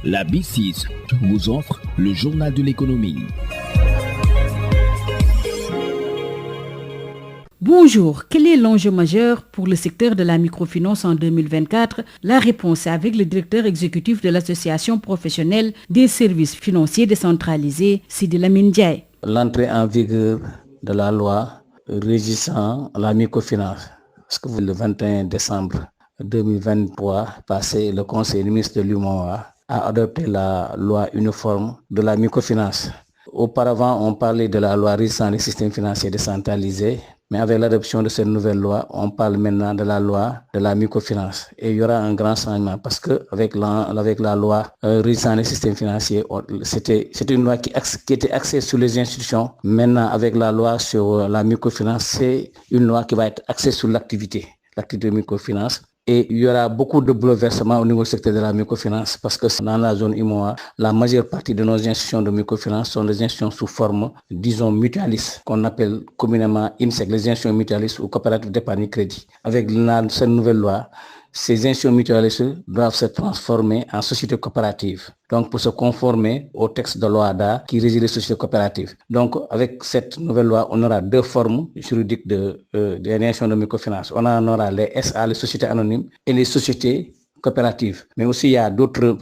La B6 vous offre le journal de l'économie. Bonjour, quel est l'enjeu majeur pour le secteur de la microfinance en 2024? La réponse est avec le directeur exécutif de l'Association professionnelle des services financiers décentralisés, Sidi Lamine Ndiaye. L'entrée en vigueur de la loi régissant la microfinance, parce que le 21 décembre 2023, passé, le Conseil des ministres de l'UMOA a adopté la loi uniforme de la microfinance. Auparavant, on parlait de la loi régissant les systèmes financiers décentralisés, mais avec l'adoption de cette nouvelle loi, on parle maintenant de la loi de la microfinance. Et il y aura un grand changement parce que avec la loi régissant les systèmes financiers, c'était une loi qui était axée sur les institutions. Maintenant, avec la loi sur la microfinance, c'est une loi qui va être axée sur l'activité de microfinance. Et il y aura beaucoup de bouleversements au niveau du secteur de la microfinance parce que dans la zone IMOA, la majeure partie de nos institutions de microfinance sont des institutions sous forme, disons, mutualistes, qu'on appelle communément IMSEC, les institutions mutualistes ou coopératives d'épargne crédit. Avec cette nouvelle loi, ces institutions mutualistes doivent se transformer en sociétés coopératives. Donc, pour se conformer au texte de loi d'A qui régit les sociétés coopératives. Donc, avec cette nouvelle loi, on aura deux formes juridiques des institutions de microfinance. On aura les SA, les sociétés anonymes, et les sociétés coopératives. Mais aussi, il y a d'autres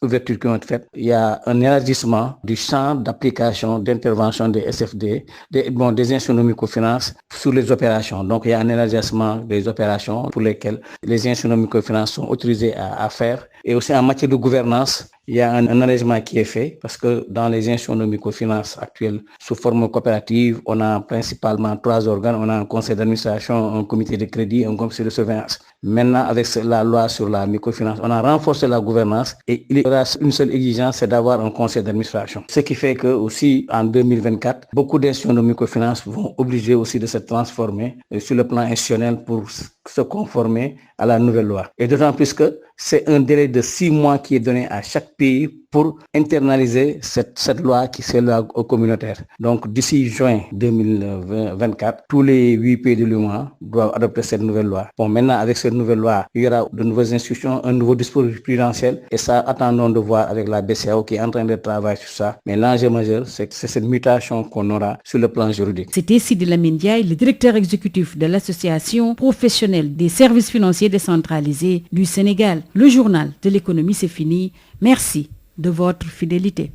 ouvertures qui ont été faites. Il y a un élargissement du champ d'application, d'intervention des SFD, des institutions de microfinance sur les opérations. Donc, il y a un élargissement des opérations pour lesquelles les institutions de microfinance sont autorisées à faire. Et aussi en matière de gouvernance, il y a un allègement qui est fait parce que dans les institutions de microfinance actuelles sous forme coopérative, on a principalement 3 organes. On a un conseil d'administration, un comité de crédit, un comité de surveillance. Maintenant, avec la loi sur la microfinance, on a renforcé la gouvernance et il y aura une seule exigence, c'est d'avoir un conseil d'administration. Ce qui fait que aussi en 2024, beaucoup d'institutions de microfinance vont obliger aussi de se transformer sur le plan institutionnel pour se conformer à la nouvelle loi. Et d'autant plus que c'est un délai de 6 mois qui est donné à chaque pays pour internaliser cette loi qui est la loi communautaire. Donc d'ici juin 2024, tous les 8 pays de l'UE doivent adopter cette nouvelle loi. Bon, maintenant avec cette nouvelle loi, il y aura de nouvelles institutions, un nouveau dispositif prudentiel et ça attendons de voir avec la BCEAO qui est en train de travailler sur ça. Mais l'enjeu majeur, c'est cette mutation qu'on aura sur le plan juridique. C'était Sidi Lamine Ndiaye, le directeur exécutif de l'Association professionnelle des services financiers décentralisés du Sénégal. Le journal de l'économie, c'est fini. Merci de votre fidélité.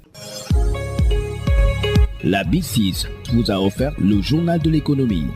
La B6 vous a offert le journal de l'économie.